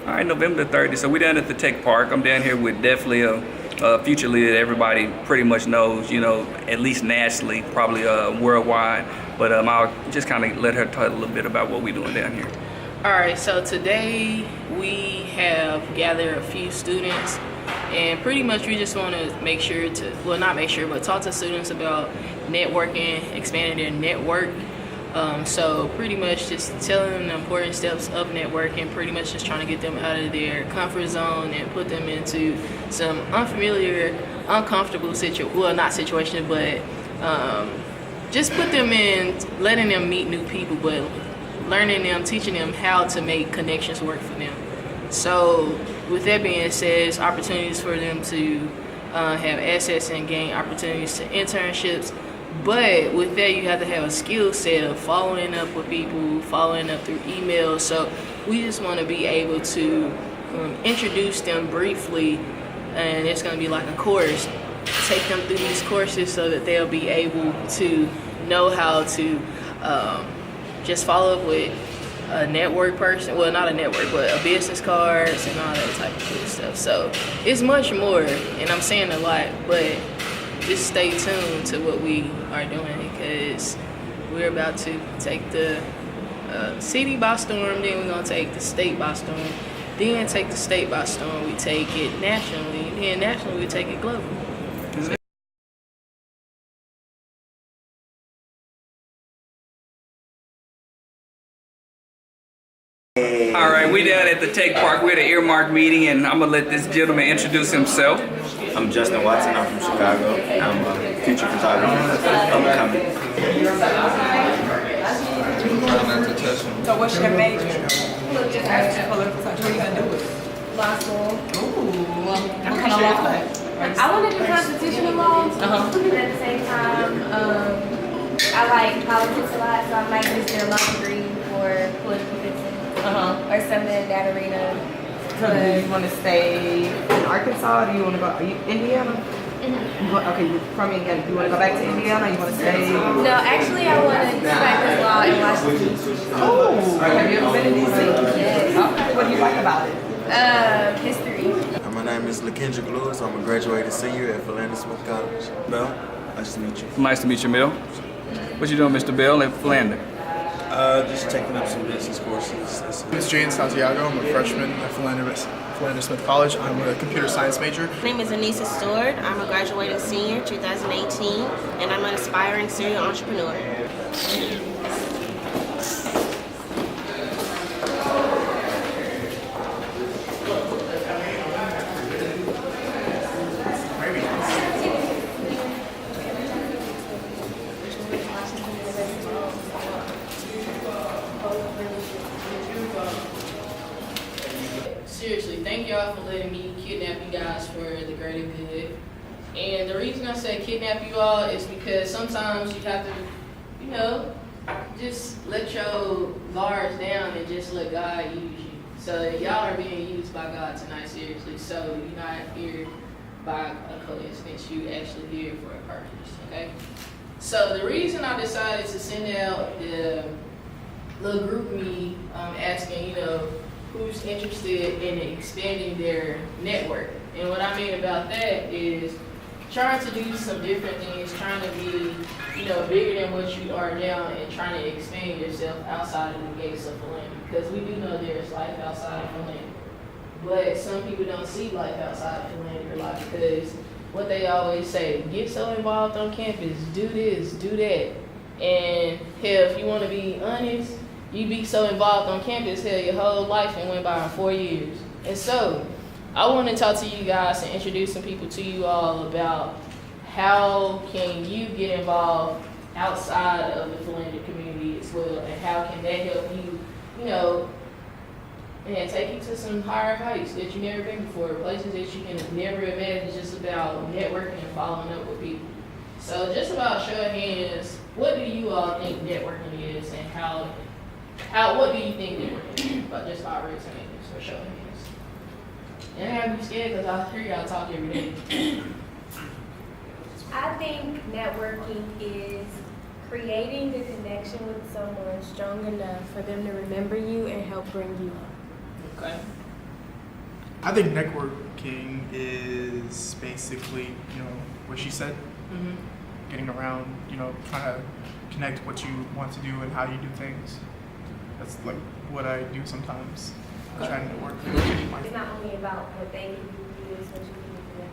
All right, November the 30th. So we're down at the Tech Park. I'm down here with definitely a future leader that everybody pretty much knows, at least nationally, probably worldwide. But I'll just kind of let her talk a little bit about what we're doing down here. All right, so today we have gathered a few students, and pretty much we just want to make sure to, well, not make sure, but talk to students about networking, expanding their network. So pretty much just telling them the important steps of networking, pretty much just trying to get them out of their comfort zone and put them into some unfamiliar, uncomfortable not situations, but just put them in, letting them meet new people, but learning them, teaching them how to make connections work for them. So with that being said, opportunities for them to have access and gain opportunities to internships. But with that, you have to have a skill set of following up with people, following up through emails. So we just want to be able to introduce them briefly, and it's going to be like a course. Take them through these courses so that they'll be able to know how to just follow up with a network person. Well, not a network, but a business cards and all that type of cool stuff. So it's much more, and I'm saying a lot, but just stay tuned to what we are doing, because we're about to take the city by storm, then we're going to take the state by storm, then take the state by storm, we take it nationally, then nationally we take it global. All right, we down at the Tech Park. We're at an earmark meeting, and I'm gonna let this gentleman introduce himself. I'm Justin Watson. I'm from Chicago. I'm a future photographer. Upcoming. So what's your major? What are you gonna do with it? Law school. Ooh. What kind of law? I want to do constitutional law, but at the same time, I like politics a lot, so I might just get a law degree for political fiction or something in that arena. So do you want to stay in Arkansas, or do you want to go, are you Indiana? Okay, you're from Indiana. Do you want to go back to Indiana, or you want to stay? No, actually I want to practice law in Washington, D.C. Oh, have you ever been in D.C.? Yes. Okay, what do you like about it? History. My name is Lakendrick Lewis. I'm a graduated senior at Philander Smith College. Bell, nice to meet you. Nice to meet you, Bill. What you doing, Mr. Bell, at Philander? Just taking up some business courses. My name is Jane Santiago. I'm a freshman at Philander Smith College. I'm a computer science major. My name is Anissa Stewart. I'm a graduating senior 2018, and I'm an aspiring serial entrepreneur. Seriously, thank y'all for letting me kidnap you guys for the greater good. And the reason I say kidnap you all is because sometimes you have to, just let your guards down and just let God use you. So y'all are being used by God tonight, seriously. So you're not here by a coincidence. You actually here for a purpose, okay? So the reason I decided to send out the little group me asking, who's interested in expanding their network. And what I mean about that is trying to do some different things, trying to be, bigger than what you are now, and trying to expand yourself outside of the gates of Philander. Because we do know there's life outside of Philander. But some people don't see life outside of Philander a lot, because what they always say, get so involved on campus, do this, do that. And hell, if you want to be honest, you be so involved on campus, hell, your whole life and went by in 4 years. And so, I want to talk to you guys and introduce some people to you all about how can you get involved outside of the Philander community as well, and how can that help you, and take you to some higher heights that you've never been before, places that you can never imagine, just about networking and following up with people. So just about show of hands, what do you all think networking is, and what do you think networking is? But just by raising hands or show of hands. And I gotta be scared because I hear y'all talk every day. I think networking is creating the connection with someone strong enough for them to remember you and help bring you up. Okay. I think networking is basically, what she said, getting around, trying to connect what you want to do and how you do things. That's like what I do sometimes, trying to network. It's not only about what they can do for you, it's what you can do for them.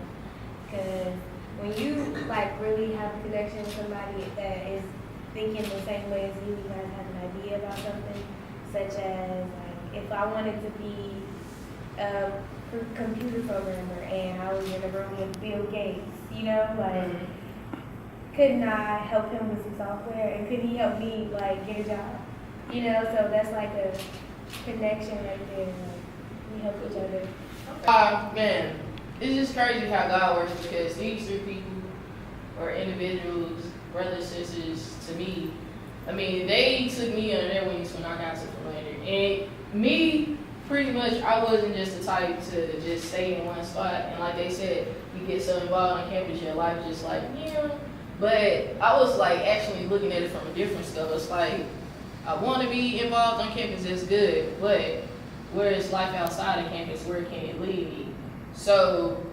Because when you like really have a connection with somebody that is thinking the same way as you guys have an idea about something, such as like if I wanted to be a computer programmer and I was in a room with Bill Gates, couldn't I help him with some software and could he help me like get a job? So that's like a connection right there. Like, we help each other. Man, it's just crazy how God works because these three people or individuals, brothers, sisters, to me, I mean, they took me under their wings when I got to Philander. And me, pretty much, I wasn't just the type to just stay in one spot. And like they said, you get so involved on campus, your life is just like, But I was like actually looking at it from a different scope. It's like, I want to be involved on campus, that's good, but where is life outside of campus? Where can it lead me? So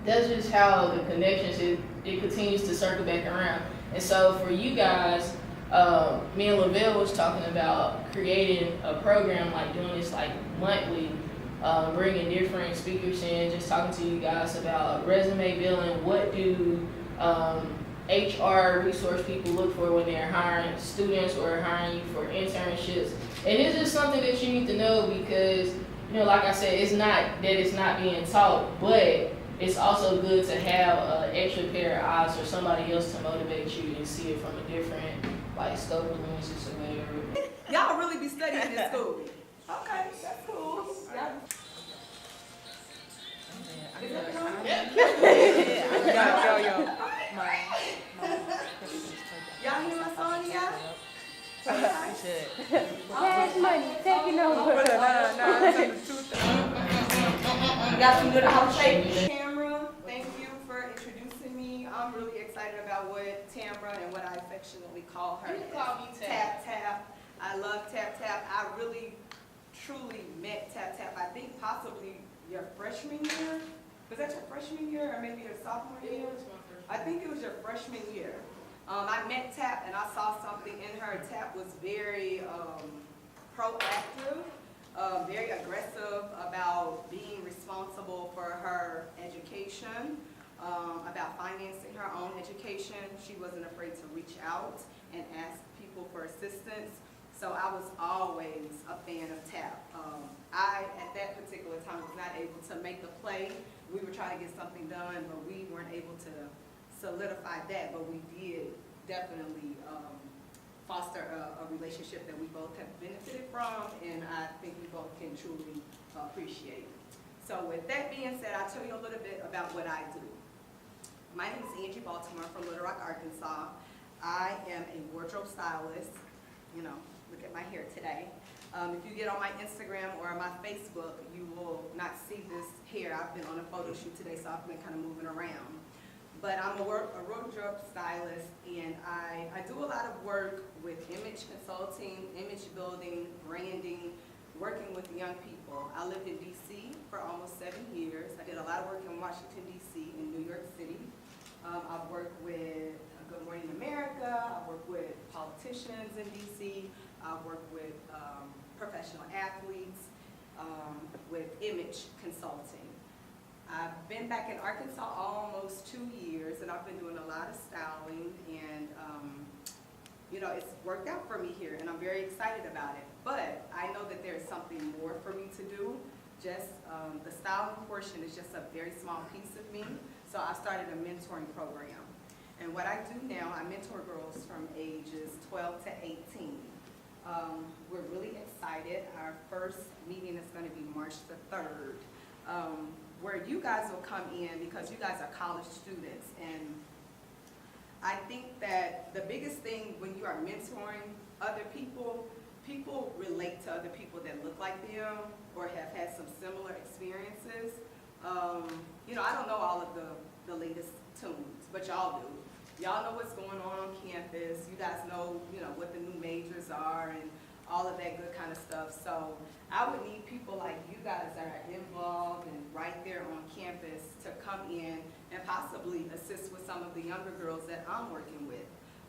that's just how the connections, it continues to circle back around. And so for you guys, me and Lavelle was talking about creating a program, like doing this like monthly, bringing different speakers in, just talking to you guys about resume building. What do HR resource people look for when they're hiring students or hiring you for internships? And this is something that you need to know because, like I said, it's not that it's not being taught, but it's also good to have an extra pair of eyes or somebody else to motivate you and see it from a different like scope of lenses or whatever. Y'all really be studying in school. Okay, that's cool. Y'all hear my song, y'all? Cash money, taking over. Y'all can do the house shape. Tamra, thank you for introducing me. I'm really excited about what Tamra and what I affectionately call her. You can call me Tap Tap. I love Tap Tap. I really, truly met Tap Tap. I think possibly your freshman year. Was that your freshman year or maybe your sophomore year? I think it was your freshman year. I met Tap and I saw something in her. Tap was very proactive, very aggressive about being responsible for her education, about financing her own education. She wasn't afraid to reach out and ask people for assistance. So I was always a fan of Tap. I, at that particular time, was not able to make the play. We were trying to get something done, but we weren't able to solidify that, but we did definitely foster a relationship that we both have benefited from, and I think we both can truly appreciate. So with that being said, I'll tell you a little bit about what I do. My name is Angie Baltimore from Little Rock, Arkansas. I am a wardrobe stylist. Look at my hair today. If you get on my Instagram or my Facebook, you will not see this hair. I've been on a photo shoot today, so I've been kind of moving around. But I'm a wardrobe stylist, and I do a lot of work with image consulting, image building, branding, working with young people. I lived in D.C. for almost 7 years. I did a lot of work in Washington, D.C., in New York City. I've worked with Good Morning America. I've worked with politicians in D.C. I've worked with professional athletes, with image consulting. I've been back in Arkansas almost 2 years, and I've been doing a lot of styling, and it's worked out for me here, and I'm very excited about it. But I know that there's something more for me to do. Just the styling portion is just a very small piece of me, so I started a mentoring program. And what I do now, I mentor girls from ages 12 to 18. We're really excited. Our first meeting is going to be March the 3rd. Where you guys will come in because you guys are college students, and I think that the biggest thing when you are mentoring other people, people relate to other people that look like them or have had some similar experiences. I don't know all of the latest tunes, but y'all do. Y'all know what's going on campus. You guys know, what the new majors are and all of that good kind of stuff. So I would need people like you guys that are involved come in and possibly assist with some of the younger girls that I'm working with.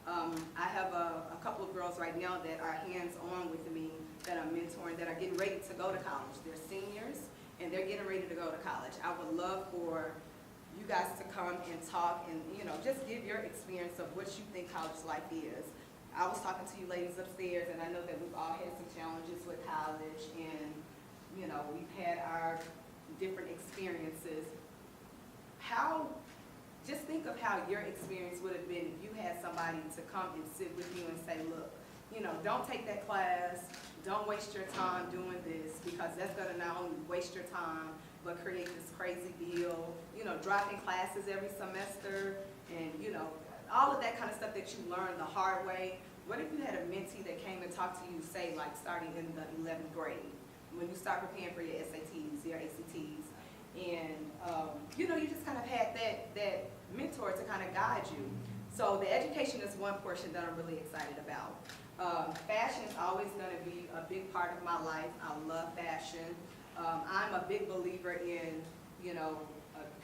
I have a couple of girls right now that are hands-on with me, that I'm mentoring, that are getting ready to go to college. They're seniors, and they're getting ready to go to college. I would love for you guys to come and talk and, you know, just give your experience of what you think college life is. I was talking to you ladies upstairs, and I know that we've all had some challenges with college, and, you know, we've had our different experiences. Just think of how your experience would have been if you had somebody to come and sit with you and say, look, you know, don't take that class, don't waste your time doing this, because that's gonna not only waste your time, but create this crazy deal, you know, dropping classes every semester, and, you know, all of that kind of stuff that you learned the hard way. What if you had a mentee that came and talked to you, say, like starting in the 11th grade, when you start preparing for your SATs, your ACTs, and, you know, you just kind of had that mentor to kind of guide you. So the education is one portion that I'm really excited about. Fashion is always going to be a big part of my life. I love fashion. I'm a big believer in, you know,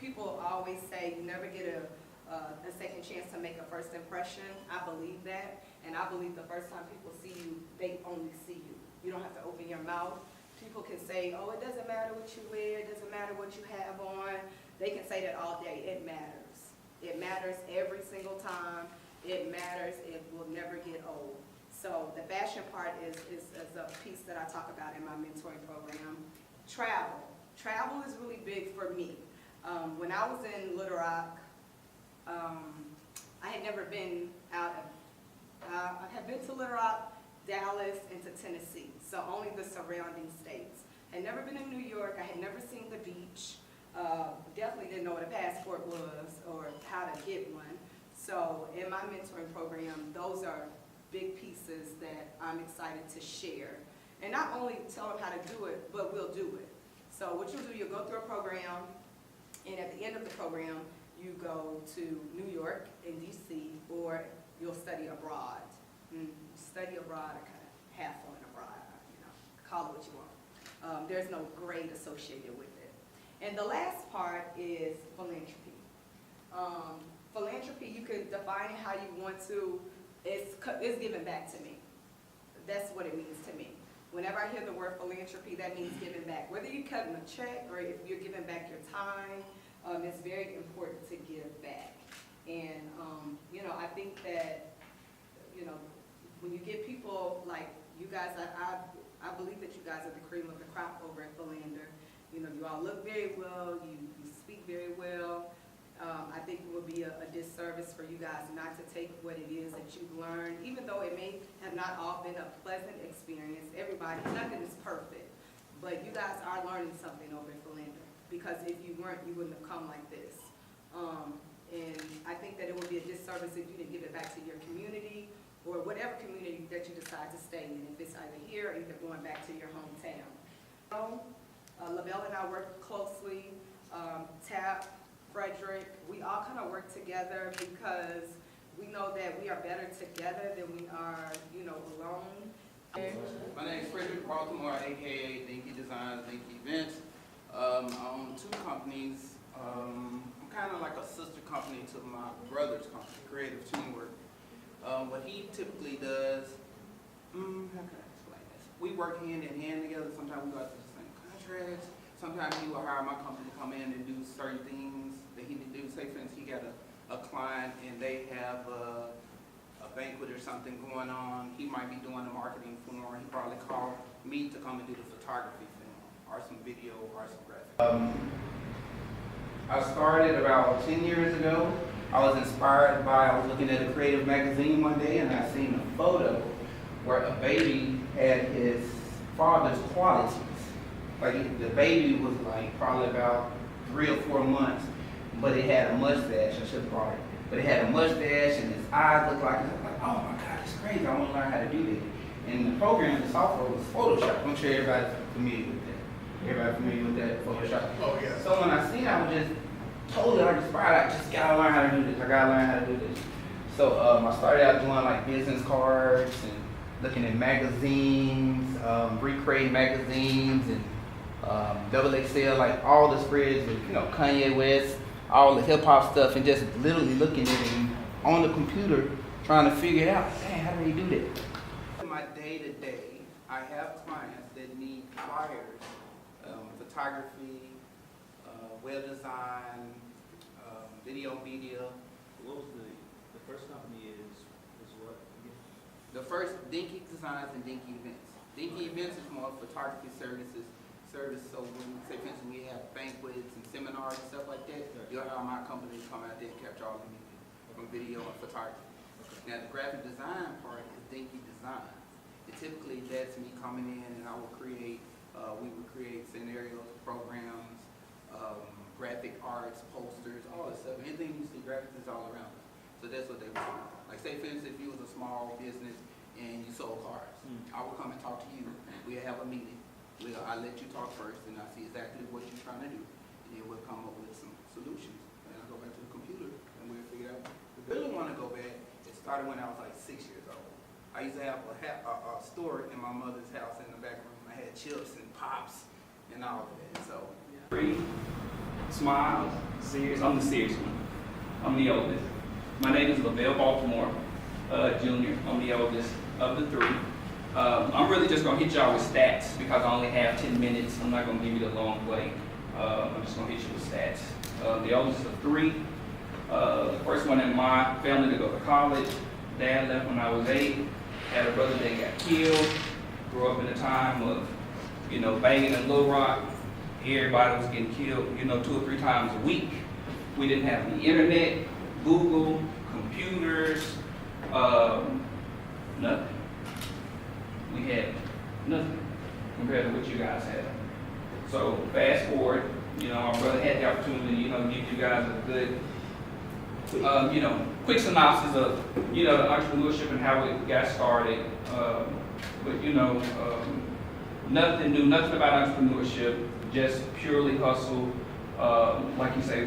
people always say you never get a second chance to make a first impression. I believe that, and I believe the first time people see you, they only see you. You don't have to open your mouth. People can say, oh, it doesn't matter what you wear, it doesn't matter what you have on. They can say that all day. It matters. It matters every single time. It matters. It will never get old. So the fashion part is a piece that I talk about in my mentoring program. Travel. Travel is really big for me. When I was in Little Rock, I had never been out of, I had been to Little Rock, Dallas, and to Tennessee, so only the surrounding states. I had never been in New York. I had never seen the beach. Definitely didn't know what a passport was or how to get one. So in my mentoring program, those are big pieces that I'm excited to share. And not only tell them how to do it, but we'll do it. So what you'll do, you'll go through a program, and at the end of the program, you go to New York and DC, or you'll study abroad. Study abroad, or kind of have fun abroad, you know, call it what you want. There's no grade associated with it. And the last part is philanthropy. Philanthropy, you can define it how you want to. It's giving back to me. That's what it means to me. Whenever I hear the word philanthropy, that means giving back. Whether you're cutting a check or if you're giving back your time, it's very important to give back. And, you know, I think that, you know, when you get people like you guys, I believe that you guys are the cream of the crop over at Philander. You know, you all look very well, you speak very well. I think it would be a disservice for you guys not to take what it is that you've learned, even though it may have not all been a pleasant experience. Nothing is perfect, but you guys are learning something over at Philander, because if you weren't, you wouldn't have come like this. And I think that it would be a disservice if you didn't give it back to your community, or whatever community that you decide to stay in, if it's either here or either going back to your hometown. LaBelle and I work closely. Tap, Frederick, we all kind of work together because we know that we are better together than we are, you know, alone. My name is Frederick Baltimore, aka Dinky Designs, Dinky Events. I own two companies. I'm kind of like a sister company to my brother's company, Creative Teamwork. What he typically does, how can I explain this? We work hand in hand together. Sometimes we go out to the same contracts. Sometimes he will hire my company to come in and do certain things that he need to do. Say, for instance, he got a client and they have a banquet or something going on. He might be doing the marketing for him. He probably call me to come and do the photography film or some video or some graphics. I started about 10 years ago. I was inspired by, I was looking at a creative magazine one day and I seen a photo where a baby had his father's qualities. Like the baby was like probably about 3 or 4 months, but it had a mustache. I should have brought it. But it had a mustache and his eyes looked like, oh my God, it's crazy. I want to learn how to do that. And the program, the software was Photoshop. I'm sure everybody's familiar with that. Everybody familiar with that, Photoshop? Oh yeah. So when I seen it, I was just totally inspired. I just gotta learn how to do this. I gotta learn how to do this. So I started out doing like business cards and looking at magazines, recreating magazines and Double XL, like all the spreads with, you know, Kanye West, all the hip hop stuff and just literally looking at it and on the computer trying to figure it out. Dang, how do they do that? In my day-to-day, I have clients that need flyers, photography, web design, video media. What was the first company is what? The first, Dinky Designs and Dinky Events. Dinky Events is more photography services. So when, say for instance, we have banquets and seminars and stuff like that, you'll have my company come out there and capture all the media from video and photography. Now the graphic design part is Dinky Design. And typically that's me coming in and I will create, we would create scenarios, programs, graphic arts, posters, all that stuff. Anything you see graphics is all around us. So that's what they would do. Like say for instance, if you was a small business and you sold cars, I would come and talk to you. We'll have a meeting. I'll let you talk first and I'll see exactly what you're trying to do. And then we'll come up with some solutions. And I'll go back to the computer and we'll figure out. If you really want to go back, it started when I was like 6 years old. I used to have a store in my mother's house in the back room. I had chips and pops and all of that. So, Free, Smiles, Sears. I'm the Sears one. I'm the oldest. My name is Lavelle Baltimore Jr. I'm the oldest of the three. I'm really just gonna hit y'all with stats because I only have 10 minutes. I'm not gonna give you the long play. I'm just gonna hit you with stats. The oldest of three. The first one in my family to go to college. Dad left when I was 8. Had a brother that got killed. Grew up in a time of, banging in Little Rock. Everybody was getting killed, 2 or 3 times a week. We didn't have the internet, Google, computers, nothing. We had nothing compared to what you guys had. So fast forward, my brother had the opportunity, to give you guys a good, quick synopsis of, the entrepreneurship and how it got started. But nothing new, nothing about entrepreneurship, just purely hustle. Like you say,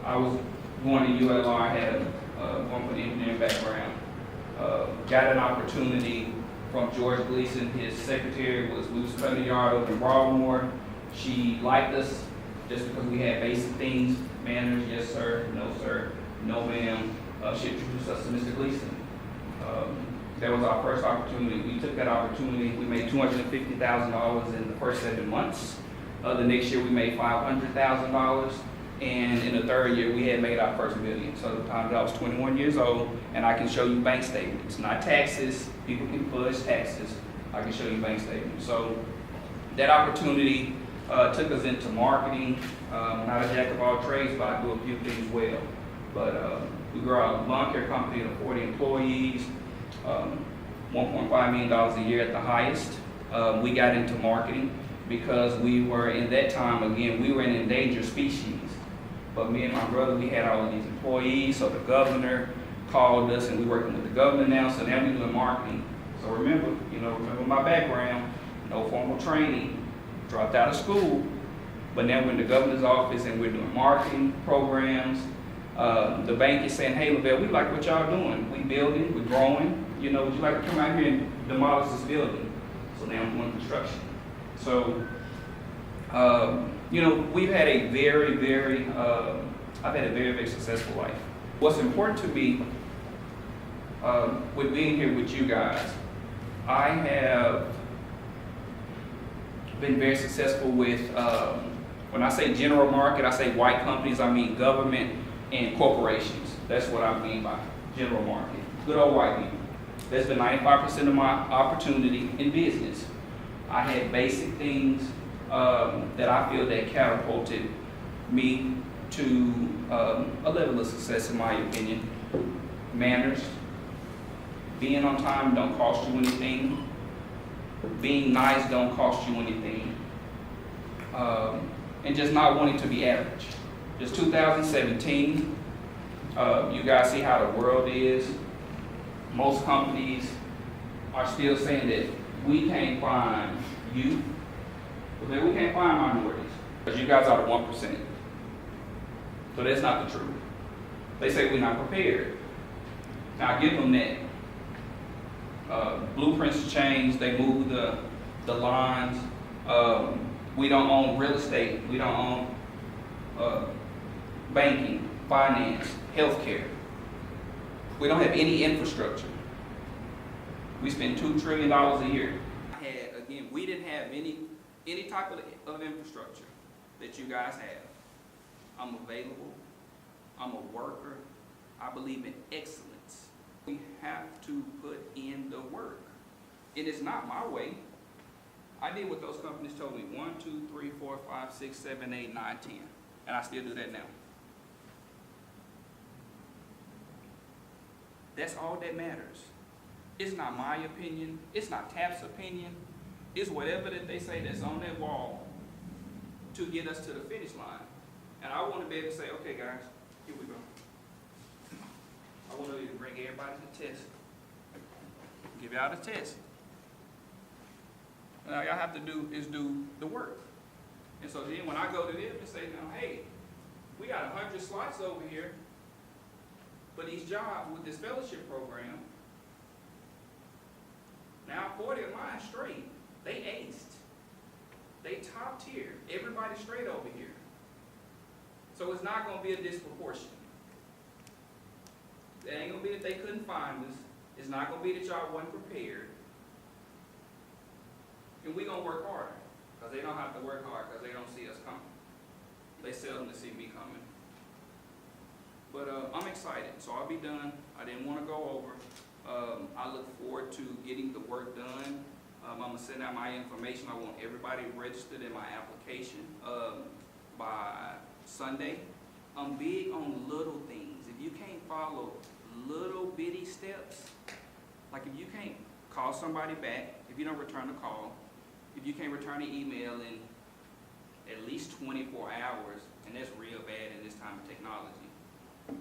I was going to ULR, had going for the engineering background. Got an opportunity from George Gleason. His secretary was Luce Yard over in Baltimore. She liked us just because we had basic things, manners, yes sir, no ma'am. She introduced us to Mr. Gleason. That was our first opportunity. We took that opportunity. We made $250,000 in the first 7 months. The next year we made $500,000. And in the third year, we had made our first $1 million. So the time that I was 21 years old, and I can show you bank statements, not taxes. People can fudge taxes. I can show you bank statements. So that opportunity took us into marketing. Not a jack of all trades, but I do a few things well. But we grew our lawn care company to 40 employees, $1.5 million a year at the highest. We got into marketing because we were, in that time, again, we were an endangered species. But me and my brother, we had all of these employees, so the governor called us, and we're working with the governor now, so now we're doing marketing. So remember my background, no formal training, dropped out of school, but now we're in the governor's office and we're doing marketing programs. The bank is saying, hey, Lavelle, we like what y'all doing. We building, we're growing. Would you like to come out here and demolish this building? So now I'm doing construction. So, we've had a very, very, I've had a very, very successful life. What's important to me with being here with you guys, I have been very successful with, when I say general market, I say white companies, I mean government and corporations. That's what I mean by general market. Good old white people. That's been 95% of my opportunity in business. I had basic things that I feel that catapulted me to a level of success, in my opinion. Manners, being on time don't cost you anything. Being nice don't cost you anything. And just not wanting to be average. It's 2017. You guys see how the world is. Most companies are still saying that we can't find youth, but we can't find minorities, because you guys are the 1%. So that's not the truth. They say we're not prepared. Now I give them that. Blueprints changed, they moved the lines. We don't own real estate. We don't own banking, finance, healthcare. We don't have any infrastructure. We spend $2 trillion a year. Again, we didn't have any type of infrastructure that you guys have. I'm available. I'm a worker. I believe in excellence. We have to put in the work. And it's not my way. I did what those companies told me. 1, 2, 3, 4, 5, 6, 7, 8, 9, 10. And I still do that now. That's all that matters. It's not my opinion. It's not TAP's opinion. It's whatever that they say that's on that wall to get us to the finish line. And I want to be able to say, okay, guys, here we go. I want to bring everybody to the test. Give y'all the test. And all y'all have to do is do the work. And so then when I go to them and say, now, hey, we got 100 slots over here for these jobs with this fellowship program. Now 40 of mine straight. They aced. They top tier. Everybody straight over here. So it's not going to be a disproportion. It ain't going to be that they couldn't find us. It's not going to be that y'all wasn't prepared. And we're going to work harder. Because they don't have to work hard because they don't see us coming. They seldom to see me coming. But I'm excited. So I'll be done. I didn't want to go over. I look forward to getting the work done. I'm going to send out my information. I want everybody registered in my application by Sunday. I'm big on little things. If you can't follow little bitty steps, like if you can't call somebody back, if you don't return a call, if you can't return an email in at least 24 hours, and that's real bad in this time of technology,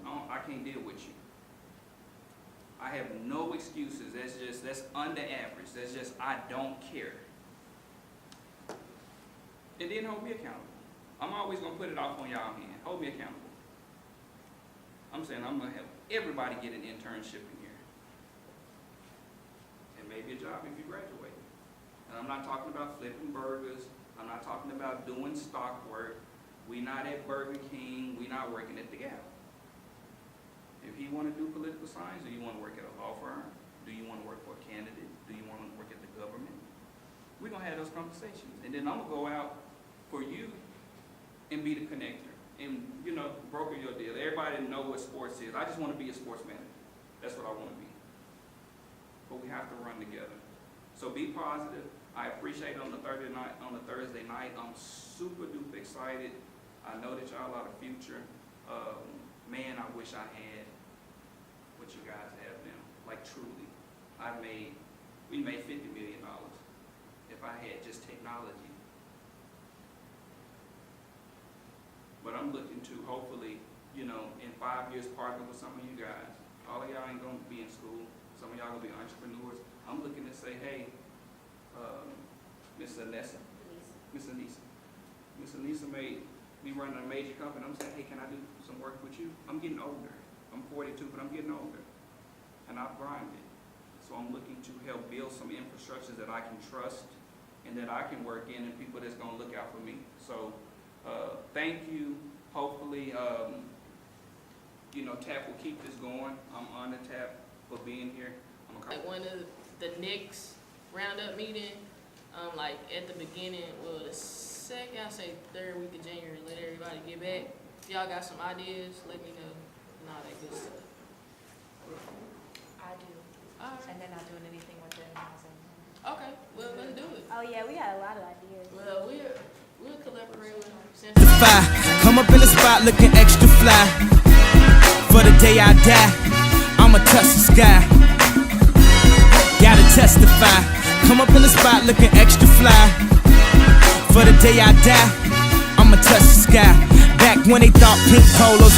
I can't deal with you. I have no excuses. That's under average. That's just, I don't care. And then hold me accountable. I'm always going to put it off on y'all hand. Hold me accountable. I'm saying I'm going to have everybody get an internship in here. And maybe a job if you graduate. And I'm not talking about flipping burgers. I'm not talking about doing stock work. We not at Burger King. We not working at the Gap. If you want to do political science, do you want to work at a law firm? Do you want to work for a candidate? Do you want to work at the government? We're going to have those conversations. And then I'm going to go out for you and be the connector. And, you know, broker your deal. Everybody know what sports is. I just want to be a sports manager. That's what I want to be. But we have to run together. So be positive. I appreciate it on the Thursday night. I'm super duper excited. I know that y'all are the future. Man, I wish I had what you guys have now. Like truly, we made $50 million if I had just technology. But I'm looking to hopefully, you know, in 5 years partner with some of you guys. All of y'all ain't gonna be in school. Some of y'all gonna be entrepreneurs. I'm looking to say, hey, Miss Anissa made me running a major company. I'm saying, hey, can I do some work with you? I'm getting older. I'm 42, but I'm getting older. And I've grinded. So I'm looking to help build some infrastructures that I can trust and that I can work in and people that's going to look out for me. So thank you. Hopefully, you know, TAP will keep this going. I'm honored, TAP, for being here. Like one of the next roundup meeting, like at the beginning, well, the second, I say third week of January, let everybody get back. If y'all got some ideas, let me know and all that good stuff. I do. All right. And they're not doing anything with it. Okay, well, let's do it. Oh yeah, we got a lot of ideas. Well, we'll collaborate with them. Come up in the spot looking extra fly. For the day I die, I'ma touch the sky. Gotta testify. Come up in the spot looking extra fly. For the day I die, I'ma touch the sky. Back when they thought pink polos